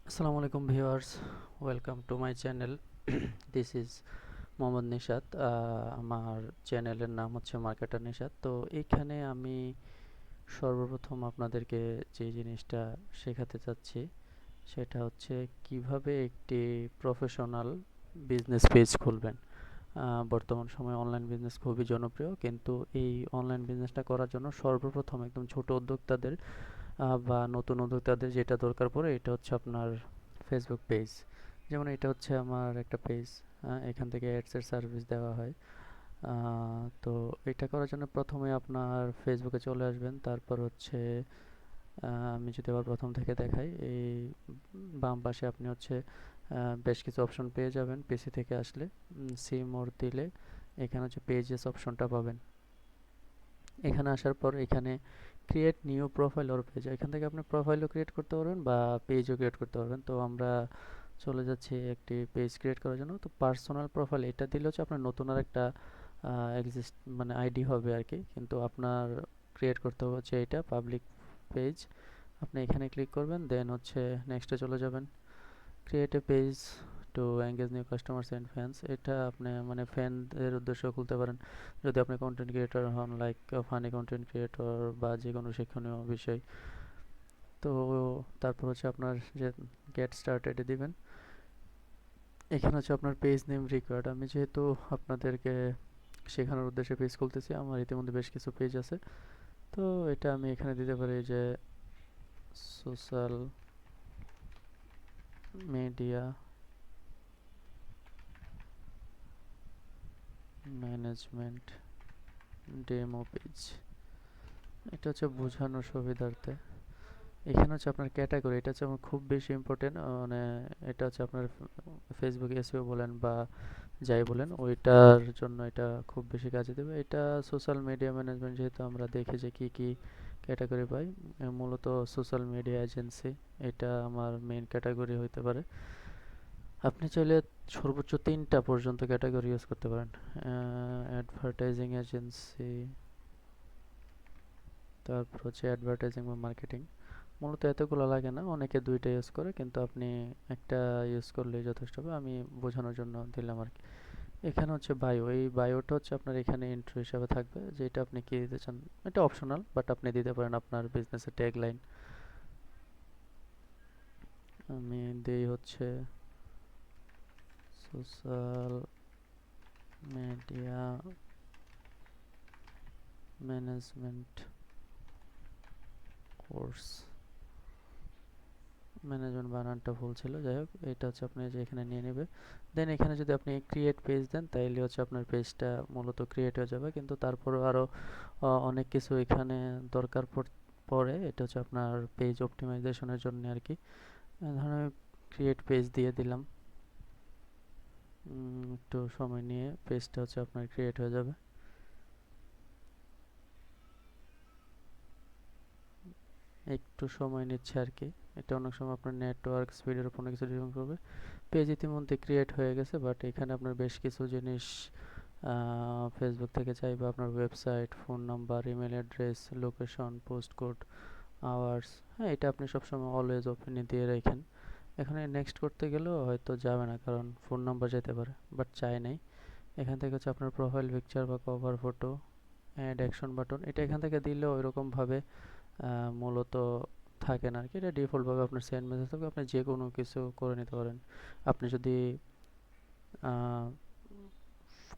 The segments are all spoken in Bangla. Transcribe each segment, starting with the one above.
আসসালামু আলাইকুম viewers, welcome to my channel. This is Mohammad Nishat. আমার চ্যানেলের নাম হচ্ছে মার্কেটার নিশাত। তো এইখানে আমি সর্বপ্রথম আপনাদেরকে যে জিনিসটা শেখাতে চাচ্ছি সেটা হচ্ছে কিভাবে একটি প্রফেশনাল বিজনেস পেজ খুলবেন। বর্তমান সময়ে অনলাইন বিজনেস খুবই জনপ্রিয়, কিন্তু এই অনলাইন বিজনেসটা করার জন্য সর্বপ্রথম একদম ছোট উদ্যোক্তাদের বা নতুন উদ্যোক্তাদের যেটা দরকার পড়ে এটা হচ্ছে আপনার ফেসবুক পেজ। যেমন এটা হচ্ছে আমার একটা পেজ, এখান থেকে অ্যাডসের সার্ভিস দেওয়া হয়। তো এটা করার জন্য প্রথমে আপনার ফেসবুকে চলে আসবেন, তারপর হচ্ছে আমি যদি আবার প্রথম থেকে দেখাই, এই বাম পাশে আপনি হচ্ছে বেশ কিছু অপশন পেয়ে যাবেন পিসি থেকে আসলে। সি মোর দিলে এখানে হচ্ছে পেজেস অপশনটা পাবেন। এখানে আসার পর এখানে ক্রিয়েট নিউ প্রোফাইল ওর পেজ, এখান থেকে আপনি প্রোফাইলও ক্রিয়েট করতে পারবেন বা পেজও ক্রিয়েট করতে পারবেন। তো আমরা চলে যাচ্ছি একটি পেজ ক্রিয়েট করার জন্য। তো পার্সোনাল প্রোফাইল এটা দিলে হচ্ছে আপনার নতুন আর একটা এক্সিস্ট মানে আইডি হবে আর কি, কিন্তু আপনার ক্রিয়েট করতে হবে হচ্ছে এটা পাবলিক পেজ। আপনি এখানে ক্লিক করবেন, দেন হচ্ছে নেক্সটে চলে যাবেন। Create a page to engage new customers and fans, এটা আপনি মানে ফ্যানদের উদ্দেশ্যে খুলতে পারেন যদি আপনি কন্টেন্ট ক্রিয়েটর হন, লাইক ফানি কন্টেন্ট ক্রিয়েটর বা যে কোনো শিক্ষণীয় বিষয়। তো তারপর হচ্ছে আপনার যে গেট স্টার্টেড দিবেন। এখানে হচ্ছে আপনার পেজ নেম রিকোয়ার্ড। আমি যেহেতু আপনাদেরকে শেখানোর উদ্দেশ্যে পেজ খুলতেছি, আমার ইতিমধ্যে বেশ কিছু পেজ আছে। তো এটা আমি এখানে দিতে পারি যে social media management demo page. এটা হচ্ছে বোঝানোর সুবিধার্থে। এখানে হচ্ছে আপনার ক্যাটাগরি, এটা হচ্ছে আমার খুব বেশি ইম্পর্টেন্ট। মানে এটা হচ্ছে আপনার ফেসবুক এসইও বলেন বা যাই বলেন, ওইটার জন্য এটা খুব বেশি কাজে দেবে। এটা সোশ্যাল মিডিয়া ম্যানেজমেন্ট, যেহেতু আমরা দেখি যে কী কী ক্যাটাগরি পাই, মূলত সোশ্যাল মিডিয়া এজেন্সি এটা আমার মেইন ক্যাটাগরি হইতে পারে। আপনি চাইলে সর্বোচ্চ 3টা পর্যন্ত ক্যাটাগরি ইউজ করতে পারেন। অ্যাডভার্টাইজিং এজেন্সি, তারপর হচ্ছে অ্যাডভার্টাইজিং বা মার্কেটিং। মূলত এতগুলো লাগে না, অনেকে 2টা ইউজ করে, কিন্তু আপনি একটা ইউজ করলেই যথেষ্ট হবে। আমি বোঝানোর জন্য দিলাম আর কি। এখানে হচ্ছে বায়ো, এই বায়োটা হচ্ছে আপনার এখানে ইন্ট্রো হিসাবে থাকবে, যেটা আপনি কি দিতে চান এটা অপশনাল, বাট আপনি দিতে পারেন আপনার বিজনেসের ট্যাগলাইন। আমি দিই হচ্ছে social media management course. Management বানানটা ভুল ছিল, যাই হোক এটা হচ্ছে আপনি যে এখানে নিয়ে নেবে। দেন এখানে যদি আপনি ক্রিয়েট পেজ দেন তাইলে হচ্ছে আপনার পেজটা মূলত ক্রিয়েট হয়ে যাবে, কিন্তু তারপরেও আরও অনেক কিছু এখানে দরকার পড়ে। এটা হচ্ছে আপনার পেজ অপটিমাইজেশনের জন্য আর কি। ধরুন আমি ক্রিয়েট পেজ দিয়ে দিলাম, একটু সময় নিয়ে পেজটা হচ্ছে আপনার ক্রিয়েট হয়ে যাবে। একটু সময় নিচ্ছে আর কি, এটা অনেক সময় আপনার নেটওয়ার্ক স্পিডের উপর অনেক কিছু ডিপেন্ড করবে। পেজ ইতিমধ্যে ক্রিয়েট হয়ে গেছে, বাট এখানে আপনার বেশ কিছু জিনিস ফেসবুক থেকে চাইবে, আপনার website, phone number, email address, location, post code, hours. হ্যাঁ, এটা আপনি সবসময় অলওয়েজ ওপেনে দিয়ে রাখেন। এখানে নেক্সট করতে গেলেও হয়তো যাবে না, কারণ ফোন নাম্বার যেতে পারে, বাট চাই নাই। এখান থেকে হচ্ছে আপনার প্রোফাইল পিকচার বা cover photo, add action button, এটা এখান থেকে দিলেও ওইরকমভাবে মূলত থাকে না আর কি। এটা ডিফল্টভাবে আপনার সেন্ড মেসেজ থাকবে, আপনি যে কোনো কিছু করে নিতে পারেন। আপনি যদি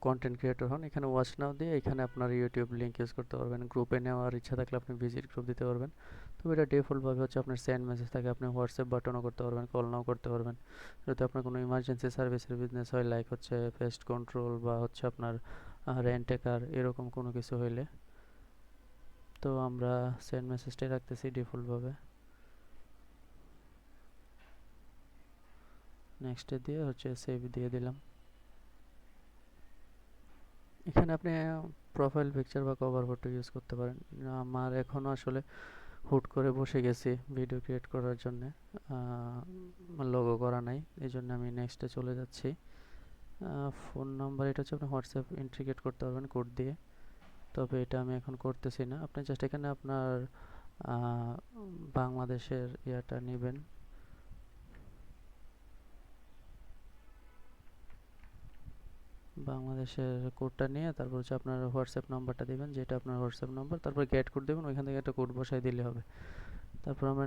কন্টেন্ট ক্রিয়েটর হন, এখানে ওয়াচ নাও দিয়ে এখানে আপনার ইউটিউব লিঙ্ক ইউজ করতে পারবেন। গ্রুপে নেওয়ার ইচ্ছা থাকলে আপনি ভিজিট গ্রুপ দিতে পারবেন। তবে এটা ডিফল্টভাবে হচ্ছে আপনার সেন্ড মেসেজ থাকে, আপনি হোয়াটসঅ্যাপ বাটনও করতে পারবেন, কল নাও করতে পারবেন। যদি আপনার কোনো ইমার্জেন্সি সার্ভিসের বিজনেস হয়, লাইক হচ্ছে পেস্ট কন্ট্রোল বা হচ্ছে আপনার রেন্ট কার, এরকম কোনো কিছু হইলে। তো আমরা সেন্ড মেসেজটাই রাখতেছি ডিফল্টভাবে। নেক্সটে দিয়ে হচ্ছে সেভ দিয়ে দিলাম। এখানে আপনি প্রোফাইল পিকচার বা কভার ফটো ইউজ করতে পারেন। আমার এখনও আসলে হুট করে বসে গেছি ভিডিও ক্রিয়েট করার জন্য, লোগো করা নাই, এই জন্য আমি নেক্সটে চলে যাচ্ছি। ফোন নাম্বার, এটা হচ্ছে আপনি হোয়াটসঅ্যাপ ইন্টিগ্রেট করতে পারবেন কোড দিয়ে, তবে এটা আমি এখন করতেছি না। আপনি জাস্ট এখানে আপনার বাংলাদেশের ইয়াটা নেবেন, বাংলাদেশের কোডটা নিয়ে তারপর হচ্ছে আপনার হোয়াটসঅ্যাপ নাম্বারটা দিবেন, যেটা আপনার হোয়াটসঅ্যাপ নাম্বার, তারপর গেট কোড দেবেন, ওইখান থেকে একটা কোড বসাই দিলে হবে। তারপর আমরা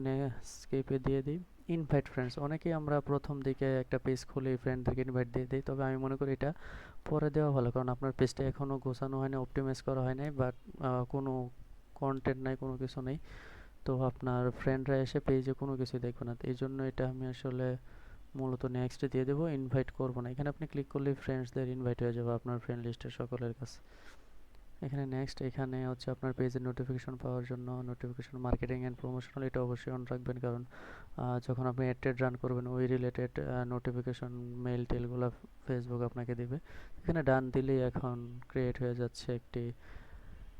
স্কেপে দিয়ে দিই ইনভাইট ফ্রেন্ডস। অনেকেই আমরা প্রথম দিকে একটা পেজ খুলে ফ্রেন্ডদেরকে ইনভাইট দিয়ে দিই, তবে আমি মনে করি এটা পরে দেওয়া ভালো, কারণ আপনার পেজটা এখনও গোছানো হয় না, অপটিমাইজ করা হয় নাই, বা কোনো কন্টেন্ট নাই, কোনো কিছু নেই। তো আপনার ফ্রেন্ডরা এসে পেজে কোনো কিছু দেখবে না, তো এই জন্য এটা আমি আসলে মূলত নেক্সটে দিয়ে দেবো, ইনভাইট করবো না। এখানে আপনি ক্লিক করলেই ফ্রেন্ডসদের ইনভাইট হয়ে যাবে আপনার ফ্রেন্ড লিস্টের সকলের কাছে। এখানে নেক্সট, এখানে হচ্ছে আপনার পেজের নোটিফিকেশন পাওয়ার জন্য নোটিফিকেশন মার্কেটিং অ্যান্ড প্রমোশনাল, এটা অবশ্যই অন রাখবেন, কারণ যখন আপনি অ্যাড টেড রান করবেন ওই রিলেটেড নোটিফিকেশন মেল টেলগুলো ফেসবুক আপনাকে দিবে। এখানে ডান দিলেই এখন ক্রিয়েট হয়ে যাচ্ছে একটি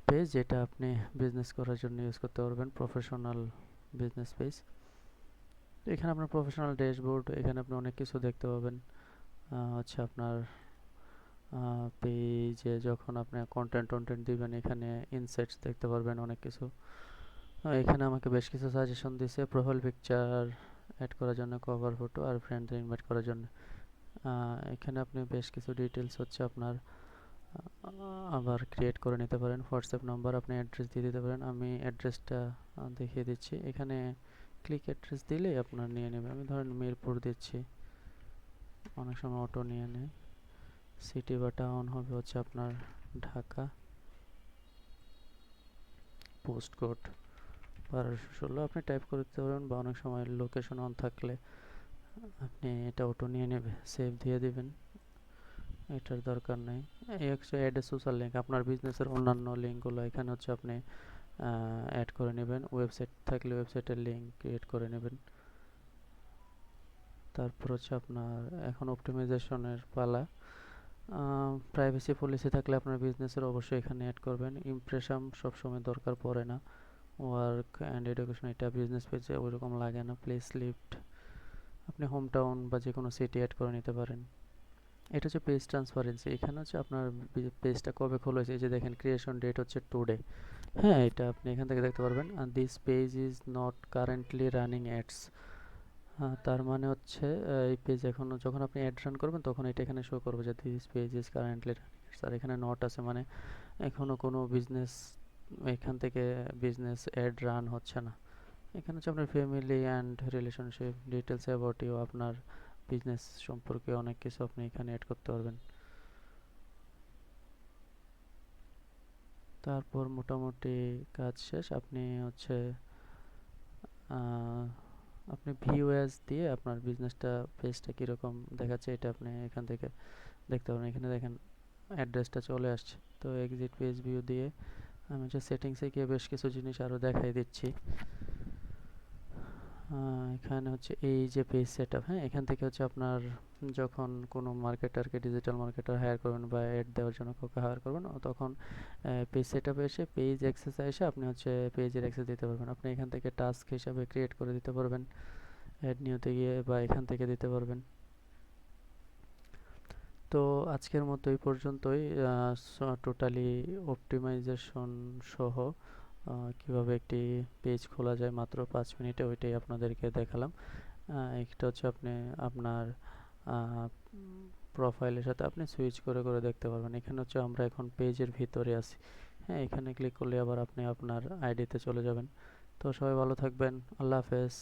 পেজ, যেটা আপনি বিজনেস করার জন্য ইউজ করতে পারবেন, প্রফেশনাল বিজনেস পেজ। এখানে আপনার প্রফেশনাল ড্যাশবোর্ড, এখানে আপনি অনেক কিছু দেখতে পাবেন। হচ্ছে আপনার পেজে যখন আপনি কন্টেন্ট দিবেন, এখানে ইনসাইটস দেখতে পারবেন অনেক কিছু। এখানে আমাকে বেশ কিছু সাজেশন দিছে, প্রোফাইল পিকচার অ্যাড করার জন্য, কভার ফটো, আর ফ্রেন্ডদের ইনভাইট করার জন্য। এখানে আপনি বেশ কিছু ডিটেলস হচ্ছে আপনার আবার ক্রিয়েট করে নিতে পারেন। হোয়াটসঅ্যাপ নাম্বার, আপনি অ্যাড্রেস দিয়ে দিতে পারেন। আমি অ্যাড্রেসটা দেখিয়ে দিচ্ছি। এখানে ক্লিক অ্যাড্রেস দিলেই আপনার নিয়ে নেবে। আমি ধরেন মিরপুর দিচ্ছি, অনেক সময় অটো নিয়ে নেয়। সিটি বা টাউন হবে হচ্ছে আপনার ঢাকা, পোস্ট কোড 1216 আপনি টাইপ করে দিতে পারেন, বা অনেক সময় লোকেশন অন থাকলে আপনি এটা অটো নিয়ে নেবে। সেভ দিয়ে দিবেন, এটার দরকার নেই। এই হচ্ছে অ্যাড এ সোশ্যাল লিঙ্ক, আপনার বিজনেসের অন্যান্য লিঙ্কগুলো এখানে হচ্ছে আপনি অ্যাড করে নেবেন। ওয়েবসাইট থাকলে ওয়েবসাইটের লিঙ্ক ক্রিয়েট করে নেবেন। তারপর হচ্ছে আপনার এখন অপটিমাইজেশনের পালা। প্রাইভেসি পলিসি থাকলে আপনার বিজনেসের অবশ্যই এখানে অ্যাড করবেন। ইমপ্রেশন সবসময় দরকার পড়ে না। ওয়ার্ক অ্যান্ড এডুকেশন, এটা বিজনেস পেজে ওইরকম লাগে না। প্লেস লিফট, আপনি হোম টাউন বা যে কোনো সিটি অ্যাড করে নিতে পারেন। এটা হচ্ছে পেজ ট্রান্সপারেন্সি, এখানে হচ্ছে আপনার পেজটা কবে খোলা হয়েছে, এই যে দেখেন ক্রিয়েশন ডেট হচ্ছে টুডে। হ্যাঁ, এটা আপনি এখান থেকে দেখতে পারবেন। আর this page is not currently running ads, তার মানে হচ্ছে এই পেজ এখনও, যখন আপনি অ্যাড রান করবেন তখন এটা এখানে শো করবে যে this page is currently running ads, আর এখানে নট আছে, মানে এখনও কোনো বিজনেস, এখান থেকে বিজনেস অ্যাড রান হচ্ছে না। এখানে হচ্ছে আপনার family and relationship, details about you, আপনার বিজনেস সম্পর্কে অনেক কিছু আপনি এখানে অ্যাড করতে পারবেন। তারপর মোটামুটি কাজ শেষ। আপনি হচ্ছে আপনি ভিউ অ্যাজ দিয়ে আপনার বিজনেসটা পেজটা কীরকম দেখাচ্ছে এটা আপনি এখান থেকে দেখতে পারেন। এখানে দেখেন অ্যাড্রেসটা চলে আসছে। তো এক্সিট পেজ ভিউ দিয়ে আমি হচ্ছে সেটিংসে গিয়ে বেশ কিছু জিনিস আরও দেখাই দিচ্ছি। এখানে হচ্ছে এই যে পেজ সেটআপ, হ্যাঁ, এখান থেকে হচ্ছে আপনার যখন কোনো মার্কেটারকে, ডিজিটাল মার্কেটার হায়ার করবেন বা অ্যাড দেওয়ার জন্য কাউকে হায়ার করবেন, তখন পেজ সেটআপে এসে পেজ অ্যাক্সেসে এসে আপনি হচ্ছে পেজের অ্যাক্সেস দিতে পারবেন। আপনি এখান থেকে টাস্ক হিসাবে ক্রিয়েট করে দিতে পারবেন অ্যাড নিউতে গিয়ে, বা এখান থেকে দিতে পারবেন। তো আজকের মতো এই পর্যন্তই। টোটালি অপটিমাইজেশন সহ কিভাবে একটি পেজ খোলা যায় মাত্র 5 মিনিটে, ওইটাই আপনাদেরকে দেখালাম। একটা হচ্ছে আপনি আপনার প্রোফাইলের সাথে আপনি সুইচ করে করে দেখতে পারবেন। এখানে হচ্ছে আমরা এখন পেজের ভিতরে আছি। হ্যাঁ, এখানে ক্লিক করলে আবার আপনি আপনার আইডিতে চলে যাবেন। তো সবাই ভালো থাকবেন, আল্লাহ হাফেজ।